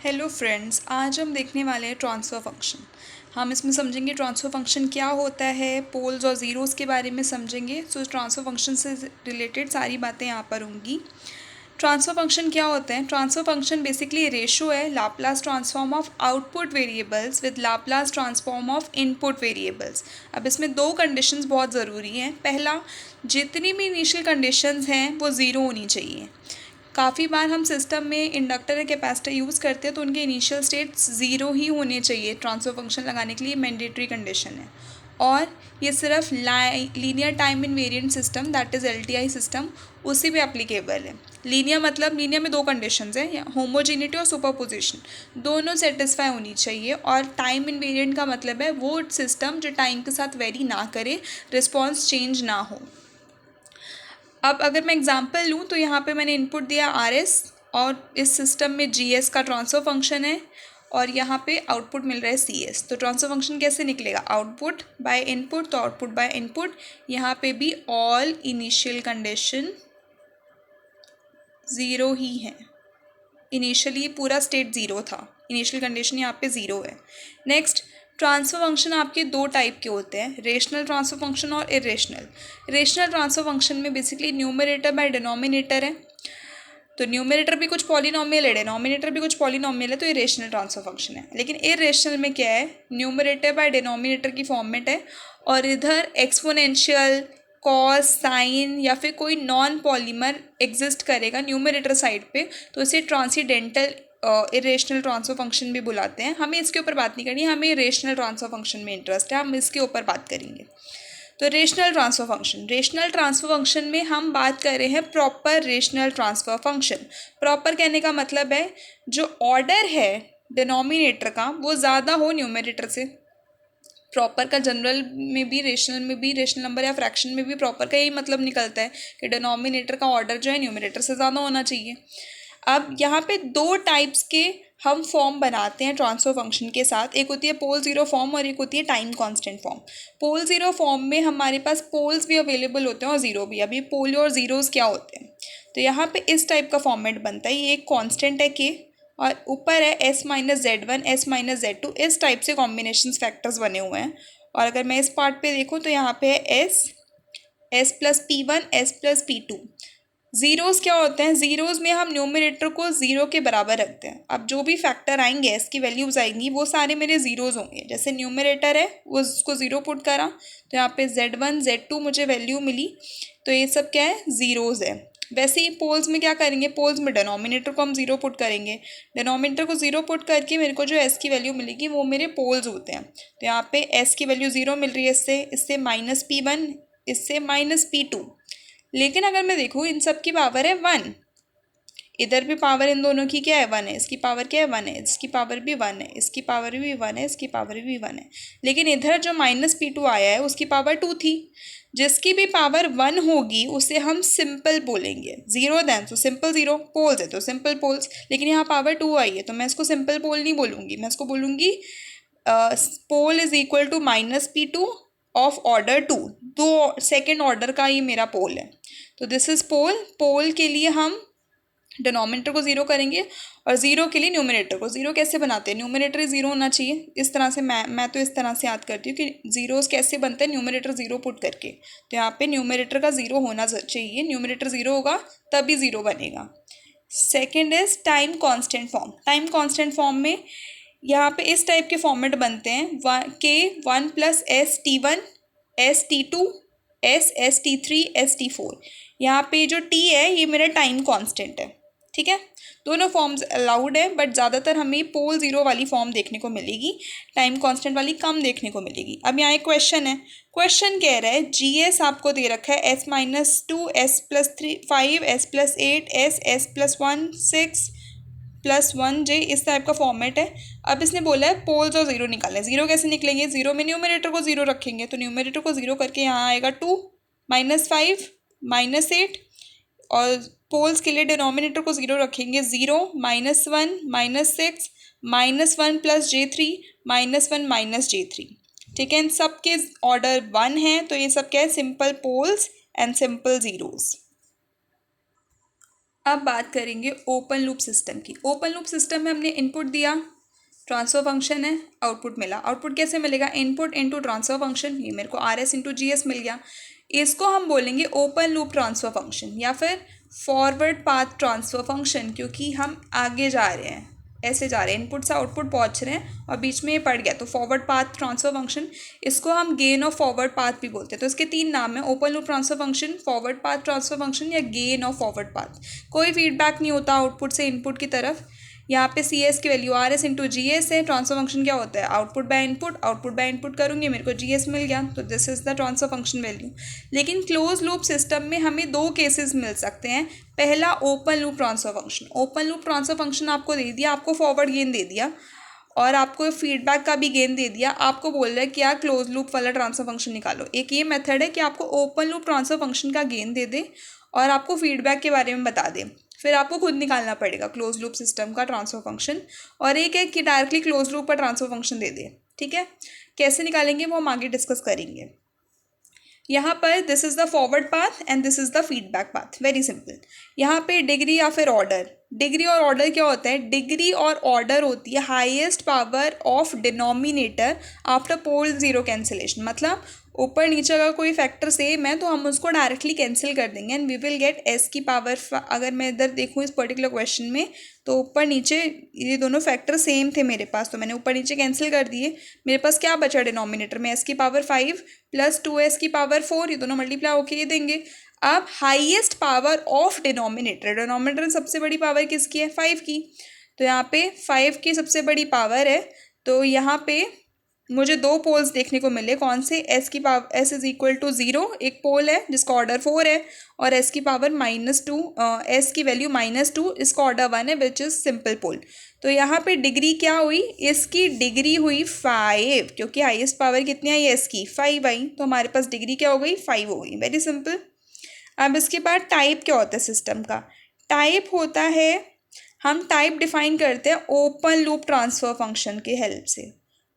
Hello friends, आज हम देखने वाले हैं ट्रांसफ़र फंक्शन। हम इसमें समझेंगे ट्रांसफ़र फंक्शन क्या होता है, पोल्स और ज़ीरोज़ के बारे में समझेंगे। सो ट्रांसफ़र फंक्शन से रिलेटेड सारी बातें यहाँ पर होंगी। ट्रांसफ़र फंक्शन क्या होता है? ट्रांसफ़र फंक्शन बेसिकली रेशो है Laplace transform of output variables with Laplace transform of input variables. अब इसमें दो कंडीशंस बहुत ज़रूरी हैं। पहला, जितनी भी इनिशियल कंडीशंस हैं वो ज़ीरो होनी चाहिए। काफ़ी बार हम सिस्टम में इंडक्टर या कैपेसिटर यूज़ करते हैं तो उनके इनिशियल स्टेट्स ज़ीरो ही होने चाहिए। ट्रांसफ़र फंक्शन लगाने के लिए मैंडेटरी कंडीशन है। और ये सिर्फ linear time invariant system, that is LTI system, उसी पे एप्लीकेबल है। लीनियर मतलब लीनियर में दो कंडीशंस हैं, होमोजेनिटी और सुपरपोजिशन, दोनों सेटिस्फाई होनी चाहिए। और टाइम इनवेरिएंट का मतलब है वो सिस्टम जो टाइम के साथ वेरी ना करे, रिस्पॉन्स चेंज ना हो। अब अगर मैं एग्जांपल लूँ तो यहाँ पे मैंने इनपुट दिया RS और इस सिस्टम में GS का ट्रांसफ़र फंक्शन है और यहाँ पे आउटपुट मिल रहा है CS। तो ट्रांसफ़र फंक्शन कैसे निकलेगा? आउटपुट बाय इनपुट, तो आउटपुट बाय इनपुट। यहाँ पे भी ऑल इनिशियल कंडीशन ज़ीरो ही है। इनिशियली पूरा स्टेट ज़ीरो था, इनिशियल कंडीशन यहाँ पे ज़ीरो है। नेक्स्ट, ट्रांसफ़र फंक्शन आपके दो टाइप के होते हैं, रेशनल ट्रांसफ़र फंक्शन और इरेशनल। रेशनल ट्रांसफ़र फंक्शन में बेसिकली न्यूमरेटर बाय डिनोमिनेटर है, तो न्यूमरेटर भी कुछ पॉलिनोमियल है, डिनोमिनेटर भी कुछ पॉलिनोमियल है, तो ये रेशनल ट्रांसफ़र फंक्शन है। लेकिन इरेशनल में क्या है? न्यूमरेटर बाय डिनोमिनेटर की फॉर्मेट है और इधर एक्सपोनेंशियल, कॉस, साइन या फिर कोई नॉन पॉलीमर एग्जिस्ट करेगा न्यूमरेटर साइड पे, तो इसे ट्रांसीडेंटल इरेशनल ट्रांसफ़र फंक्शन भी बुलाते हैं। हमें इसके ऊपर बात नहीं करनी है, हमें रेशनल ट्रांसफ़र फंक्शन में इंटरेस्ट है, हम इसके ऊपर बात करेंगे। तो rational transfer function, rational transfer function में हम बात कर रहे हैं proper rational transfer function. Proper कहने का मतलब है जो ऑर्डर है डिनोमिनेटर का वो ज़्यादा हो न्यूमरेटर से। प्रॉपर का जनरल में भी, रेशनल में भी, रेशनल नंबर या फ्रैक्शन में भी प्रॉपर का यही मतलब निकलता है कि डिनोमिनेटर का ऑर्डर जो है न्यूमरेटर से ज़्यादा होना चाहिए। अब यहाँ पे दो टाइप्स के हम फॉर्म बनाते हैं ट्रांसफ़र फंक्शन के साथ। एक होती है पोल ज़ीरो फॉर्म और एक होती है टाइम कांस्टेंट फॉर्म। पोल ज़ीरो फॉर्म में हमारे पास पोल्स भी अवेलेबल होते हैं और ज़ीरो भी। अभी पोल और ज़ीरोज़ क्या होते हैं? तो यहाँ पे इस टाइप का फॉर्मेट बनता है। ये एक कांस्टेंट है के और ऊपर है S-Z1, S-Z2, इस टाइप से कॉम्बिनेशंस फैक्टर्स बने हुए हैं। और अगर मैं इस पार्ट पे देखूँ तो यहाँ पे है S+P1, S+P2। ज़ीरोज़ क्या होते हैं? ज़ीरोज़ में हम न्यूमरेटर को ज़ीरो के बराबर रखते हैं। अब जो भी फैक्टर आएंगे, एस की वैल्यूज़ आएंगी, वो सारे मेरे ज़ीरोज़ होंगे। जैसे न्यूमरेटर है वो उसको ज़ीरो पुट करा तो यहाँ पे Z1, Z2 मुझे वैल्यू मिली, तो ये सब क्या है? ज़ीरोज़ है। वैसे ही पोल्स में क्या करेंगे? पोल्स में डिनोमिनेटर को हम ज़ीरो पुट करेंगे। डिनोमिनेटर को ज़ीरो पुट करके मेरे को जो एस की वैल्यू मिलेगी वो मेरे पोल्स होते हैं। तो यहाँ पे एस की वैल्यू ज़ीरो मिल रही है, इससे -P1, इससे -P2। लेकिन अगर मैं देखूँ इन सब की पावर है वन, इधर भी पावर इन दोनों की क्या है? वन है। इसकी पावर क्या है? वन है। इसकी पावर भी वन है, इसकी पावर भी वन है, इसकी पावर भी वन है। लेकिन इधर जो -P2 आया है उसकी पावर टू थी। जिसकी भी पावर वन होगी उसे हम सिंपल बोलेंगे। ज़ीरो देन तो सिंपल ज़ीरो, पोल्स है तो सिंपल पोल्स। लेकिन यहाँ पावर टू आई है तो मैं इसको सिंपल पोल नहीं बोलूँगी, मैं इसको बोलूँगी pole is equal to -P2 of order two. दो सेकेंड ऑर्डर का ये मेरा पोल है। तो दिस इज पोल। पोल के लिए हम डिनोमिनेटर को ज़ीरो करेंगे और ज़ीरो के लिए न्यूमरेटर को ज़ीरो कैसे बनाते हैं? न्यूमरेटर ज़ीरो होना चाहिए। इस तरह से मैं तो इस तरह से याद करती हूँ कि ज़ीरोज़ कैसे बनते हैं? न्यूमरेटर ज़ीरो पुट करके। तो यहाँ पे न्यूमरेटर का ज़ीरो होना चाहिए, न्यूमरेटर ज़ीरो होगा तभी ज़ीरो बनेगा। Second is time constant form. Time constant form में यहाँ पे इस टाइप के फॉर्मेट बनते हैं, K1+S_T1, S_T2, S_S_T3, S_T4। यहाँ पे जो T है ये मेरा टाइम कांस्टेंट है। ठीक है, दोनों फॉर्म्स अलाउड है बट ज़्यादातर हमें पोल ज़ीरो वाली फॉर्म देखने को मिलेगी, टाइम कांस्टेंट वाली कम देखने को मिलेगी। अब यहाँ एक क्वेश्चन है, क्वेश्चन कह रहा है GS आपको दे रखा है S-2, S+5, S+8, S+1, 6 +1J, इस टाइप का फॉर्मेट है। अब इसने बोला है पोल्स और ज़ीरो निकालें। ज़ीरो कैसे निकलेंगे? ज़ीरो में न्यूमरेटर को ज़ीरो रखेंगे, तो न्यूमरेटर को ज़ीरो करके यहाँ आएगा 2, -5, -8। और पोल्स के लिए डिनोमिनेटर को ज़ीरो रखेंगे, 0, -1, -6, -1 + J3, -1 -J3। ठीक है, इन सब के ऑर्डर वन है, तो ये सब क्या है? Simple poles and simple zeros. अब बात करेंगे ओपन लूप सिस्टम की। ओपन लूप सिस्टम में हमने इनपुट दिया, ट्रांसफर फंक्शन है, आउटपुट मिला। आउटपुट कैसे मिलेगा? इनपुट इनटू ट्रांसफर फंक्शन, ये मेरे को R S into G S मिल गया। इसको हम बोलेंगे ओपन लूप ट्रांसफर फंक्शन या फिर फॉरवर्ड पाथ ट्रांसफर फंक्शन, क्योंकि हम आगे जा रहे हैं, ऐसे जा रहे हैं, इनपुट से आउटपुट पहुंच रहे हैं और बीच में ये पड़ गया, तो फॉरवर्ड पाथ ट्रांसफर फंक्शन। इसको हम गेन ऑफ फॉरवर्ड पाथ भी बोलते हैं। तो इसके 3 नाम है, open loop transfer function, forward path transfer function या गेन ऑफ फॉरवर्ड पाथ। कोई फीडबैक नहीं होता आउटपुट से इनपुट की तरफ। यहाँ पे सी एस की value are S into G S है। ट्रांसफर फंक्शन क्या होता है? Output by input, output by input करूँगी, मेरे को जी एस मिल गया, तो this is the transfer function value. लेकिन क्लोज लूप सिस्टम में हमें 2 केसेस मिल सकते हैं। पहला open loop transfer function. Open loop transfer function आपको दे दिया, आपको फॉरवर्ड गेन दे दिया और आपको फीडबैक का भी गेन दे दिया। आपको बोल रहा है कि यार क्लोज लूप वाला ट्रांसफर फंक्शन निकालो। एक ये मेथड है कि आपको ओपन लूप ट्रांसफर फंक्शन का गेन दे दे और आपको फीडबैक के बारे में बता दे, फिर आपको खुद निकालना पड़ेगा क्लोज लूप सिस्टम का ट्रांसफर फंक्शन। और एक है कि डायरेक्टली क्लोज लूप पर ट्रांसफर फंक्शन दे दे। ठीक है, कैसे निकालेंगे वो हम आगे डिस्कस करेंगे। यहाँ पर this is the forward path and this is the feedback path. Very simple. यहाँ पे डिग्री या फिर ऑर्डर, डिग्री और ऑर्डर क्या होता है? डिग्री और ऑर्डर होती है highest power of denominator after pole zero cancellation. मतलब ऊपर नीचे अगर कोई फैक्टर सेम है तो हम उसको डायरेक्टली कैंसिल कर देंगे and we will get S की पावर। अगर मैं इधर देखूँ इस पर्टिकुलर क्वेश्चन में तो ऊपर नीचे ये दोनों फैक्टर सेम थे मेरे पास, तो मैंने ऊपर नीचे कैंसिल कर दिए। मेरे पास क्या बचा डिनोमिनेटर में? एस की पावर 5 प्लस 2s की पावर 4, ये दोनों मल्टीप्लाई होके ये देंगे। अब highest power of denominator, denominator सबसे बड़ी पावर किसकी है? 5 की। तो यहाँ पे 5 की सबसे बड़ी पावर है, तो यहाँ पे मुझे 2 पोल्स देखने को मिले। कौन से? एस की power, S is equal to 0 एक पोल है जिसका ऑर्डर 4 है, और एस की पावर -2, एस की वैल्यू -2, इसका ऑर्डर 1 है विच इज़ सिंपल पोल। तो यहाँ पे डिग्री क्या हुई? इसकी डिग्री हुई 5, क्योंकि हाईएस्ट पावर कितनी आई? एस की 5 आई, तो हमारे पास डिग्री क्या हो गई? 5 हो गई। Very simple. अब इसके बाद टाइप क्या होता है सिस्टम का? टाइप होता है, हम टाइप डिफाइन करते हैं ओपन लूप ट्रांसफर फंक्शन की हेल्प से।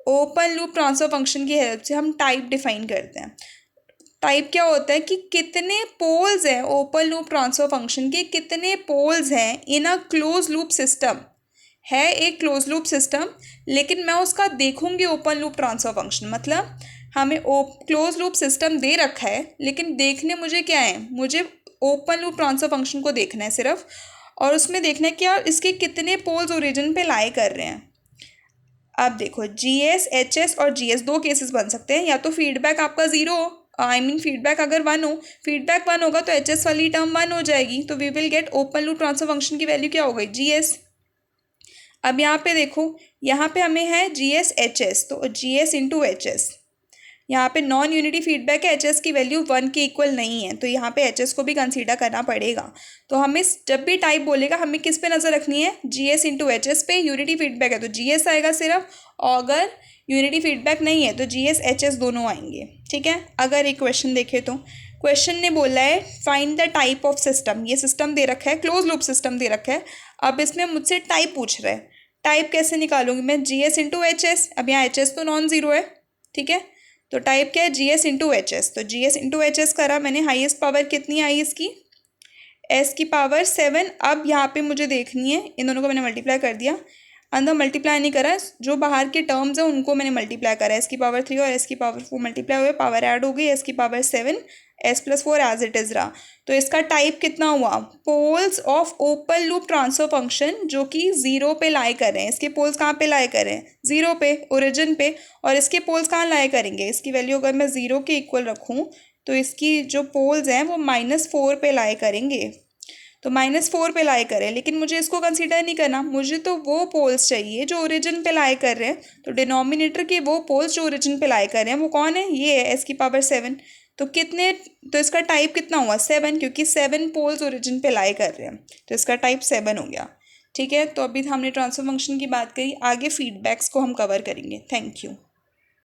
ओपन लूप ट्रांसफर फंक्शन की हेल्प से हम टाइप डिफाइन करते हैं। टाइप क्या होता है कि कितने पोल्स हैं ओपन लूप ट्रांसफर फंक्शन के, कितने पोल्स हैं इन अ क्लोज लूप सिस्टम। है एक क्लोज लूप सिस्टम, लेकिन मैं उसका देखूंगी ओपन लूप ट्रांसफर फंक्शन। मतलब हमें क्लोज लूप सिस्टम दे रखा है, लेकिन देखने मुझे क्या है? मुझे ओपन लूप ट्रांसफर फंक्शन को देखना है सिर्फ, और उसमें देखना है कि यार इसके कितने पोल्स ओरिजिन पे लाई कर रहे हैं। अब देखो GS, HS और GS 2 केसेस बन सकते हैं। या तो फीडबैक आपका 0 हो, फीडबैक अगर 1 हो, फीडबैक 1 होगा तो HS वाली टर्म 1 हो जाएगी, तो we will get open loop transfer function की वैल्यू क्या हो गई? GS। अब यहाँ पे देखो, यहाँ पे हमें है GS HS, तो GS इंटू HS। यहाँ पे नॉन यूनिटी फीडबैक है, HS की वैल्यू 1 के इक्वल नहीं है, तो यहाँ पे HS को भी कंसीडर करना पड़ेगा। तो हमें जब भी टाइप बोलेगा हमें किस पे नज़र रखनी है? GS इंटू HS पे। यूनिटी फीडबैक है तो GS आएगा सिर्फ, और अगर यूनिटी फीडबैक नहीं है तो GS HS दोनों आएंगे। ठीक है, अगर एक क्वेश्चन देखें तो क्वेश्चन ने बोला है find the type of system. ये सिस्टम दे रखा है, क्लोज लूप सिस्टम दे रखा है। अब इसमें मुझसे टाइप पूछ रहा है। टाइप कैसे निकालूंगी मैं? GS into HS। अब यहाँ HS तो नॉन ज़ीरो है, ठीक है, तो टाइप क्या है? GS into HS। तो GS इंटू HS करा मैंने, हाईएस्ट पावर कितनी आई इसकी? S की पावर 7। अब यहाँ पे मुझे देखनी है, इन दोनों को मैंने मल्टीप्लाई कर दिया, अंदर मल्टीप्लाई नहीं करा, जो बाहर के टर्म्स हैं उनको मैंने मल्टीप्लाई करा। S की पावर 3 और S की पावर 4 मल्टीप्लाई हुए, पावर ऐड हो गई, S की power 7, S plus 4 as it is रहा। तो इसका टाइप कितना हुआ? Poles of open loop transfer function जो कि 0 पे लाई कर रहे हैं। इसके पोल्स कहाँ पे लाई कर रहे हैं? 0 पे, ओरिजिन पे। और इसके पोल्स कहाँ लाई करेंगे? इसकी वैल्यू अगर मैं 0 के इक्वल रखूँ तो इसकी जो पोल्स हैं वो -4 पे लाई करेंगे, तो -4 पे लाई करें। लेकिन मुझे इसको कंसीडर नहीं करना, मुझे तो वो पोल्स चाहिए जो ओरिजिन पे लाई कर रहे हैं। तो डिनोमिनेटर के वो पोल्स जो ओरिजिन पे लाई कर रहे हैं वो कौन है? ये है S की पावर 7। तो कितने, तो इसका टाइप कितना हुआ? 7, क्योंकि 7 पोल्स ओरिजिन पे लाई कर रहे हैं, तो इसका टाइप 7 हो गया। ठीक है, तो अभी हमने ट्रांसफर फंक्शन की बात करी, आगे फीडबैक्स को हम कवर करेंगे। Thank you.